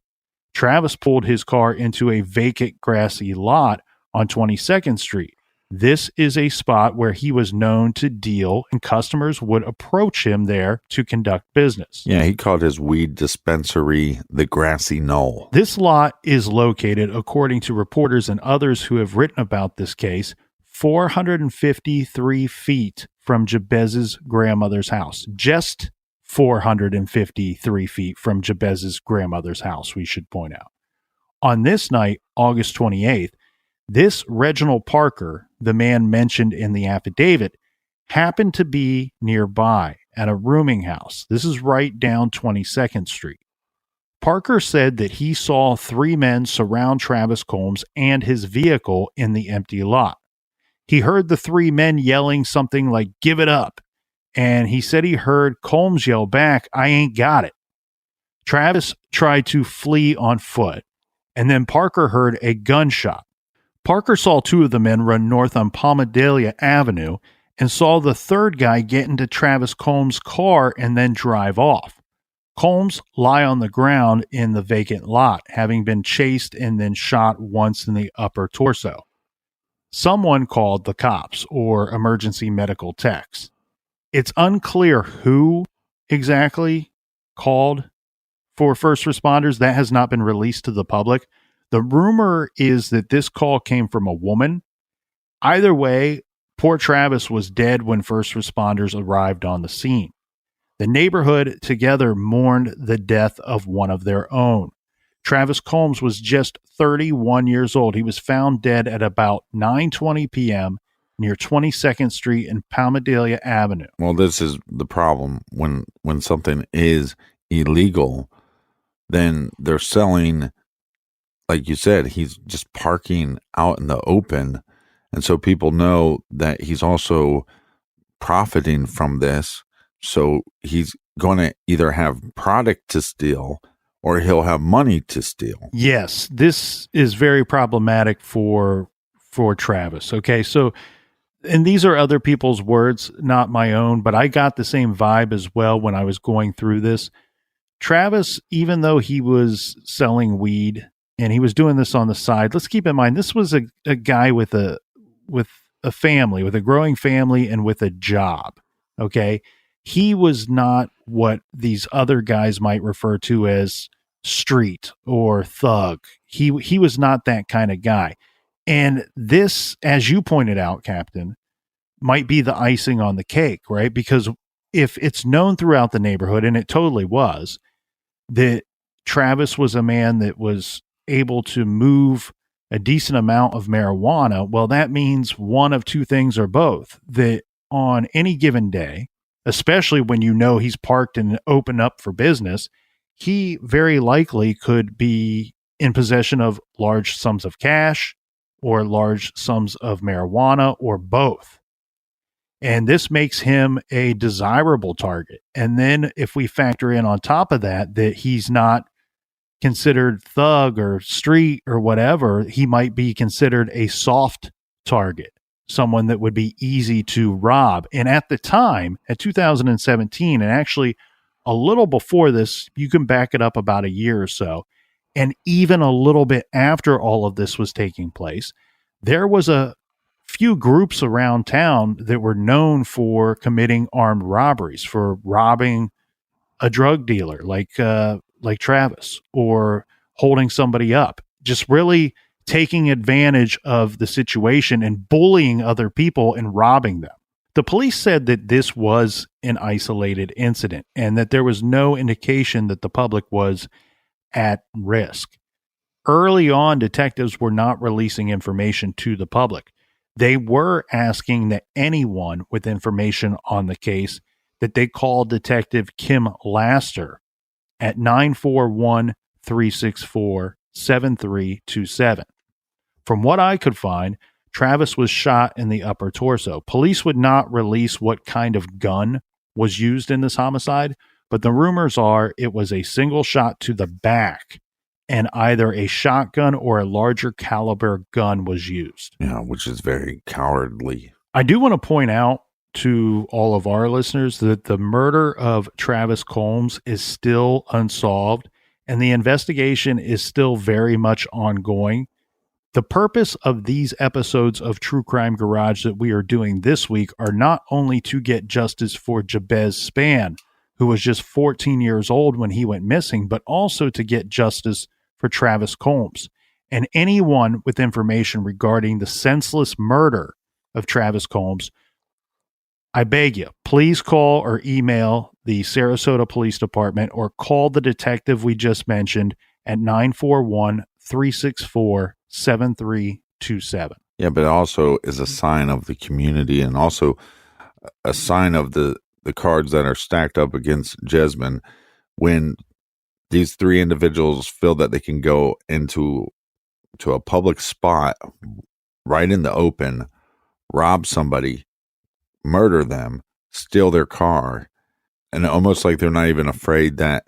Travis pulled his car into a vacant grassy lot on 22nd Street. This is a spot where he was known to deal, and customers would approach him there to conduct business. Yeah, he called his weed dispensary the Grassy Knoll. This lot is located, according to reporters and others who have written about this case, 453 feet from Jabez's grandmother's house. Just 453 feet from Jabez's grandmother's house, we should point out. On this night, August 28th, this Reginald Parker, the man mentioned in the affidavit, happened to be nearby at a rooming house. This is right down 22nd Street. Parker said that he saw three men surround Travis Combs and his vehicle in the empty lot. He heard the three men yelling something like, "Give it up." And he said he heard Combs yell back, "I ain't got it." Travis tried to flee on foot, and then Parker heard a gunshot. Parker saw two of the men run north on Palmadelia Avenue and saw the third guy get into Travis Combs' car and then drive off. Combs lie on the ground in the vacant lot, having been chased and then shot once in the upper torso. Someone called the cops or emergency medical techs. It's unclear who exactly called for first responders. That has not been released to the public. The rumor is that this call came from a woman. Either way, poor Travis was dead when first responders arrived on the scene. The neighborhood together mourned the death of one of their own. Travis Combs was just 31 years old. He was found dead at about 9:20 p.m. near 22nd Street and Palmadelia Avenue. Well, this is the problem. When something is illegal, then they're selling, like you said, he's just parking out in the open. And so people know that he's also profiting from this. So he's going to either have product to steal or he'll have money to steal. Yes, this is very problematic for Travis. Okay, so, and these are other people's words, not my own, but I got the same vibe as well when I was going through this. Travis, even though he was selling weed and he was doing this on the side, let's keep in mind, this was a guy with a family, with a growing family and with a job. Okay. He was not what these other guys might refer to as street or thug. He was not that kind of guy. And this, as you pointed out, Captain, might be the icing on the cake, right? Because if it's known throughout the neighborhood, and it totally was, that Travis was a man that was able to move a decent amount of marijuana, well, that means one of two things or both. That on any given day, especially when you know he's parked and open up for business, he very likely could be in possession of large sums of cash or large sums of marijuana or both. And this makes him a desirable target. And then if we factor in on top of that, that he's not considered thug or street or whatever, he might be considered a soft target, someone that would be easy to rob. And at the time, at 2017, and actually a little before this, you can back it up about a year or so, and even a little bit after all of this was taking place, there was a few groups around town that were known for committing armed robberies, for robbing a drug dealer like Travis, or holding somebody up. just really taking advantage of the situation and bullying other people and robbing them. The police said that this was an isolated incident and that there was no indication that the public was at risk. Early on, detectives were not releasing information to the public. They were asking that anyone with information on the case that they call Detective Kim Laster at 941-364-7327. From what I could find, Travis was shot in the upper torso. Police would not release what kind of gun was used in this homicide, but the rumors are it was a single shot to the back and either a shotgun or a larger caliber gun was used. Yeah, which is very cowardly. I do want to point out to all of our listeners that the murder of Travis Combs is still unsolved and the investigation is still very much ongoing. The purpose of these episodes of True Crime Garage that we are doing this week are not only to get justice for Jabez Spann, who was just 14 years old when he went missing, but also to get justice for Travis Combs and anyone with information regarding the senseless murder of Travis Combs. I beg you, please call or email the Sarasota Police Department or call the detective we just mentioned at 941-364-7327. Yeah, but it also is a sign of the community and also a sign of the cards that are stacked up against Jesmyn when these three individuals feel that they can go into a public spot right in the open, rob somebody, murder them, steal their car, and almost like they're not even afraid that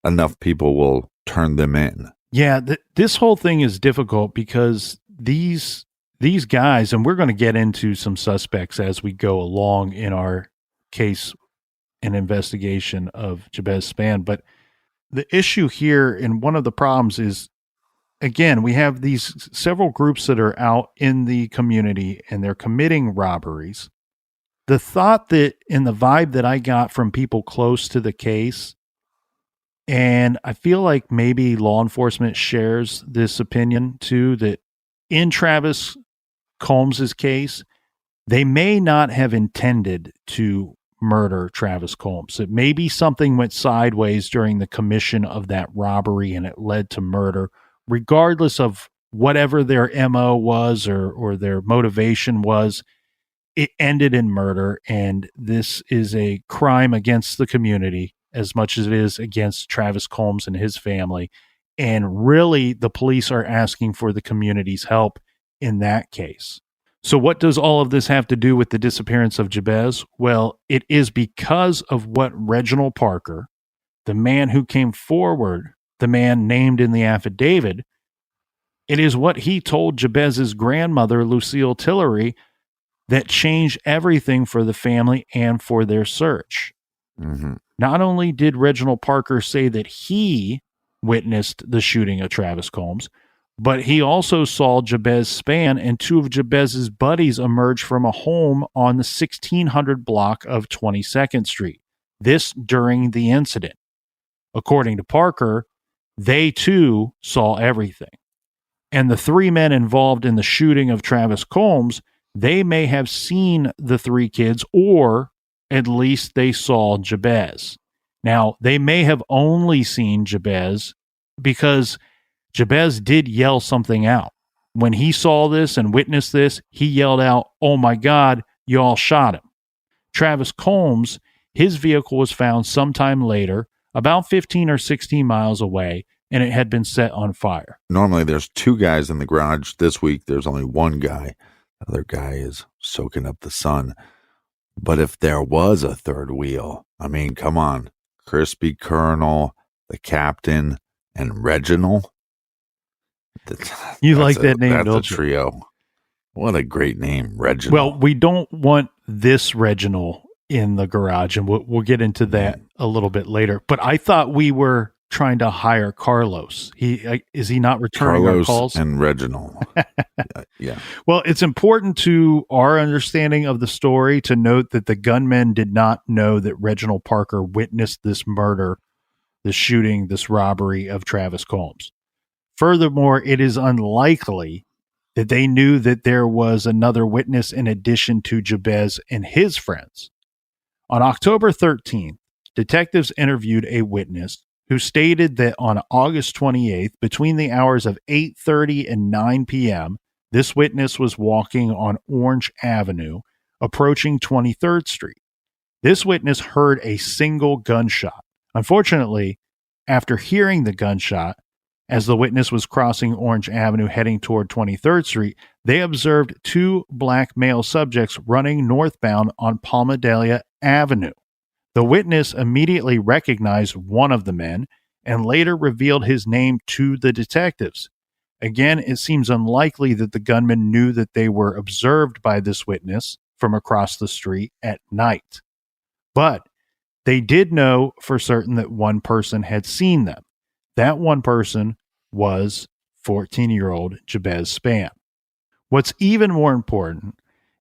enough people will turn them in. Yeah, this whole thing is difficult because these guys, and we're going to get into some suspects as we go along in our case and investigation of Jabez Spann, but the issue here and one of the problems is, again, we have these several groups that are out in the community and they're committing robberies. The thought that in the vibe that I got from people close to the case, and I feel like maybe law enforcement shares this opinion too, that in Travis Combs's case, they may not have intended to murder Travis Combs. It maybe something went sideways during the commission of that robbery and it led to murder, regardless of whatever their MO was or their motivation was. It ended in murder, and this is a crime against the community as much as it is against Travis Combs and his family. And really, the police are asking for the community's help in that case. So what does all of this have to do with the disappearance of Jabez? Well, it is because of what Reginald Parker, the man who came forward, the man named in the affidavit, it is what he told Jabez's grandmother, Lucille Tillery, that changed everything for the family and for their search. Mm-hmm. Not only did Reginald Parker say that he witnessed the shooting of Travis Combs, but he also saw Jabez Spann and two of Jabez's buddies emerge from a home on the 1600 block of 22nd Street. This during the incident. According to Parker, they too saw everything. And the three men involved in the shooting of Travis Combs, they may have seen the three kids, or at least they saw Jabez. Now, they may have only seen Jabez because Jabez did yell something out. When he saw this and witnessed this, he yelled out, "Oh my God, y'all shot him." Travis Combs, his vehicle was found sometime later, about 15 or 16 miles away, and it had been set on fire. Normally there's two guys in the garage. This week there's only one guy. The other guy is soaking up the sun. But if there was a third wheel, I mean, come on. Crispy Colonel, the captain, and Reginald. You like that name, that's don't a trio. What a great name, Reginald. Well, we don't want this Reginald in the garage, and we'll get into that a little bit later. But I thought we were trying to hire Carlos. Is he not returning Carlos our calls? And Reginald. Yeah. Well, it's important to our understanding of the story to note that the gunmen did not know that Reginald Parker witnessed this murder, this shooting, this robbery of Travis Combs. Furthermore, it is unlikely that they knew that there was another witness in addition to Jabez and his friends. On October 13th, detectives interviewed a witness who stated that on August 28th, between the hours of 8:30 and 9 p.m., this witness was walking on Orange Avenue, approaching 23rd Street. This witness heard a single gunshot. Unfortunately, after hearing the gunshot, as the witness was crossing Orange Avenue heading toward 23rd Street, they observed two black male subjects running northbound on Palmadelia Avenue. The witness immediately recognized one of the men and later revealed his name to the detectives. Again, it seems unlikely that the gunman knew that they were observed by this witness from across the street at night. But they did know for certain that one person had seen them. That one person was 14-year-old Jabez Spann. What's even more important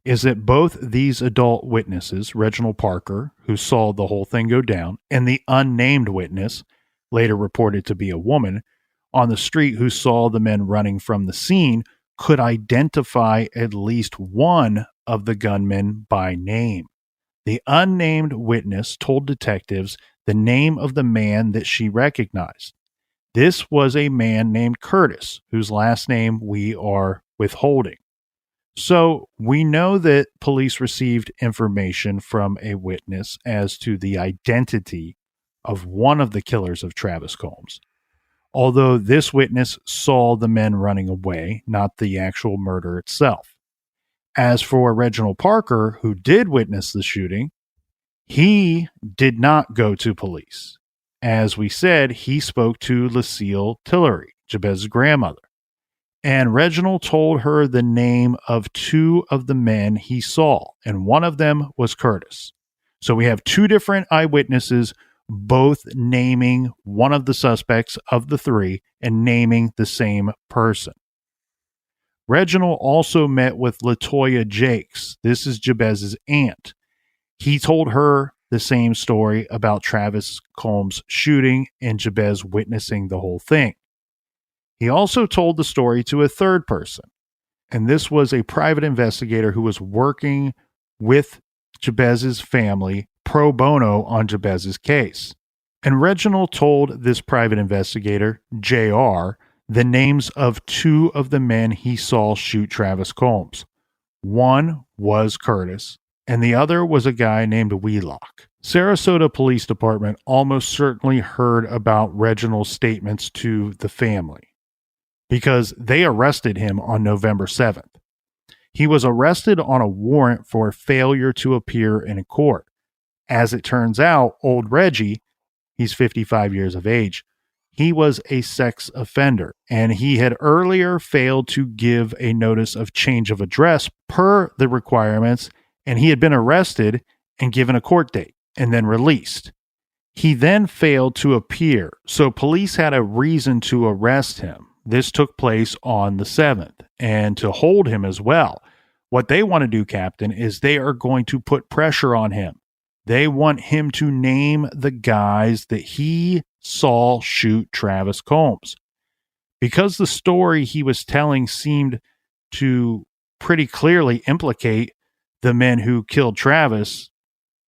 is that both these adult witnesses, Reginald Parker, who saw the whole thing go down, and the unnamed witness, later reported to be a woman, on the street who saw the men running from the scene, could identify at least one of the gunmen by name. The unnamed witness told detectives the name of the man that she recognized. This was a man named Curtis, whose last name we are withholding. So we know that police received information from a witness as to the identity of one of the killers of Travis Combs. Although this witness saw the men running away, not the actual murder itself. As for Reginald Parker, who did witness the shooting, he did not go to police. As we said, he spoke to Lucille Tillery, Jabez's grandmother. And Reginald told her the name of two of the men he saw, and one of them was Curtis. So we have two different eyewitnesses, both naming one of the suspects of the three and naming the same person. Reginald also met with LaToya Jakes. This is Jabez's aunt. He told her the same story about Travis Combs' shooting and Jabez witnessing the whole thing. He also told the story to a third person, and this was a private investigator who was working with Jabez's family pro bono on Jabez's case. And Reginald told this private investigator, JR, the names of two of the men he saw shoot Travis Combs. One was Curtis, and the other was a guy named Wheelock. Sarasota Police Department almost certainly heard about Reginald's statements to the family, because they arrested him on November 7th. He was arrested on a warrant for failure to appear in court. As it turns out, old Reggie, he's 55 years of age, he was a sex offender, and he had earlier failed to give a notice of change of address per the requirements, and he had been arrested and given a court date and then released. He then failed to appear, so police had a reason to arrest him. This took place on the 7th, and to hold him as well. What they want to do, Captain, is they are going to put pressure on him. They want him to name the guys that he saw shoot Travis Combs. Because the story he was telling seemed to pretty clearly implicate the men who killed Travis,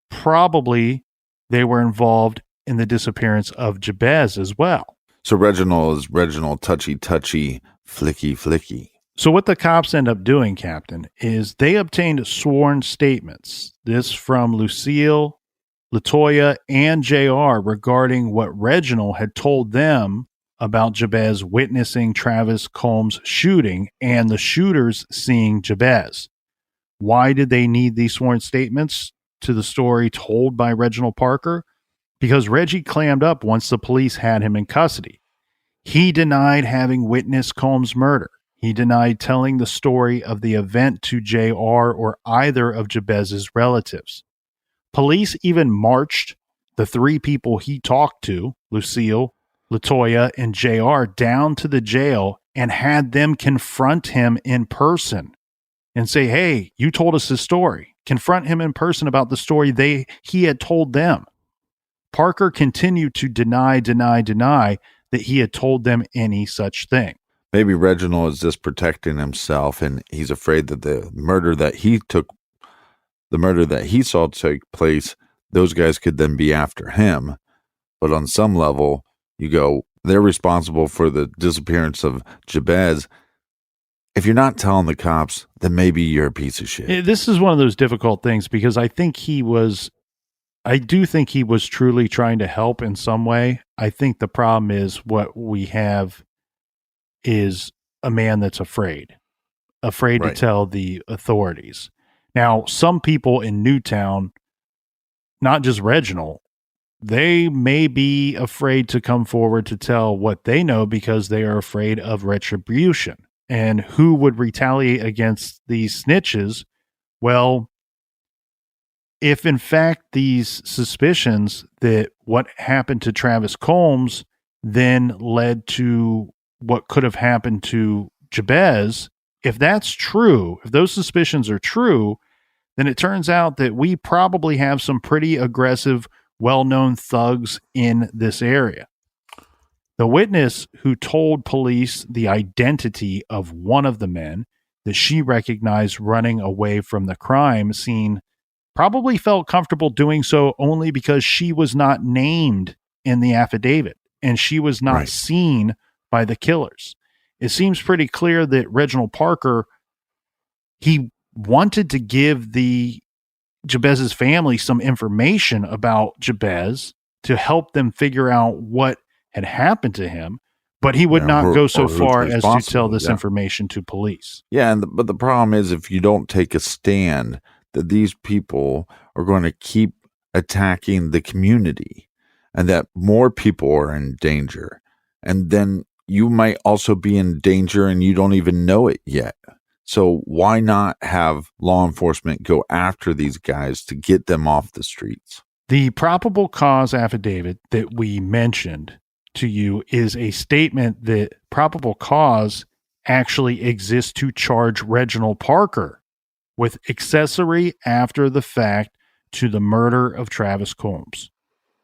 probably they were involved in the disappearance of Jabez as well. So Reginald is Reginald touchy, flicky. So what the cops end up doing, Captain, is they obtained sworn statements. This from Lucille, LaToya, and JR regarding what Reginald had told them about Jabez witnessing Travis Combs' shooting and the shooters seeing Jabez. Why did they need these sworn statements to the story told by Reginald Parker? Because Reggie clammed up once the police had him in custody. He denied having witnessed Combs' murder. He denied telling the story of the event to JR or either of Jabez's relatives. Police even marched the three people he talked to, Lucille, LaToya, and JR, down to the jail and had them confront him in person and say, hey, you told us this story. Confront him in person about the story he had told them. Parker continued to deny that that he had told them any such thing. Maybe Reginald is just protecting himself, and he's afraid that the murder that he saw take place, those guys could then be after him. But on some level, you go, they're responsible for the disappearance of Jabez. If you're not telling the cops, then maybe you're a piece of shit. This is one of those difficult things because I do think he was truly trying to help in some way. I think the problem is what we have is a man that's afraid right. to tell the authorities. Now, some people in Newtown, not just Reginald, they may be afraid to come forward to tell what they know because they are afraid of retribution. And who would retaliate against these snitches? Well, if in fact these suspicions that what happened to Travis Combs then led to what could have happened to Jabez, if that's true, if those suspicions are true, then it turns out that we probably have some pretty aggressive, well-known thugs in this area. The witness who told police the identity of one of the men that she recognized running away from the crime scene probably felt comfortable doing so only because she was not named in the affidavit and she was not seen by the killers. It seems pretty clear that Reginald Parker, he wanted to give the Jabez's family some information about Jabez to help them figure out what had happened to him, but he would not go so far as to tell this information to police. Yeah, but the problem is if you don't take a stand, that these people are going to keep attacking the community and that more people are in danger. And then you might also be in danger and you don't even know it yet. So why not have law enforcement go after these guys to get them off the streets? The probable cause affidavit that we mentioned to you is a statement that probable cause actually exists to charge Reginald Parker with accessory after the fact to the murder of Travis Combs.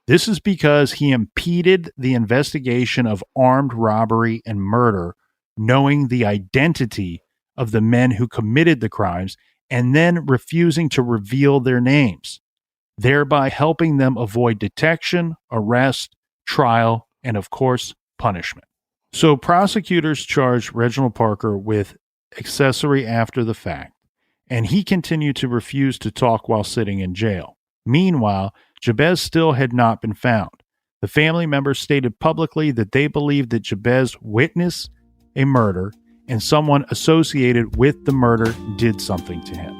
This is because he impeded the investigation of armed robbery and murder, knowing the identity of the men who committed the crimes and then refusing to reveal their names, thereby helping them avoid detection, arrest, trial, and of course, punishment. So prosecutors charged Reginald Parker with accessory after the fact, and he continued to refuse to talk while sitting in jail. Meanwhile, Jabez still had not been found. The family members stated publicly that they believed that Jabez witnessed a murder and someone associated with the murder did something to him.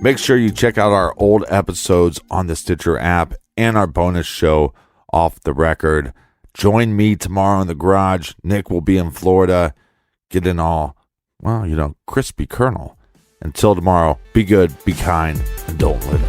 Make sure you check out our old episodes on the Stitcher app and our bonus show, Off the Record. Join me tomorrow in the garage. Nick will be in Florida, getting all, crispy kernel. Until tomorrow, be good, be kind, and don't litter.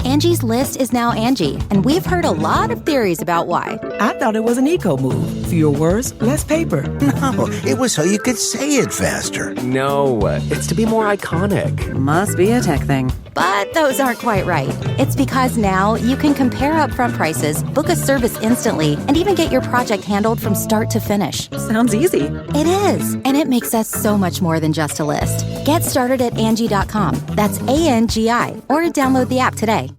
Angie's List is now Angie, and we've heard a lot of theories about why. I thought it was an eco move. Fewer words, less paper. No, it was so you could say it faster. No, it's to be more iconic. Must be a tech thing. But those aren't quite right. It's because now you can compare upfront prices, book a service instantly, and even get your project handled from start to finish. Sounds easy. It is, and it makes us so much more than just a list. Get started at Angie.com. That's ANGI, or download the app today.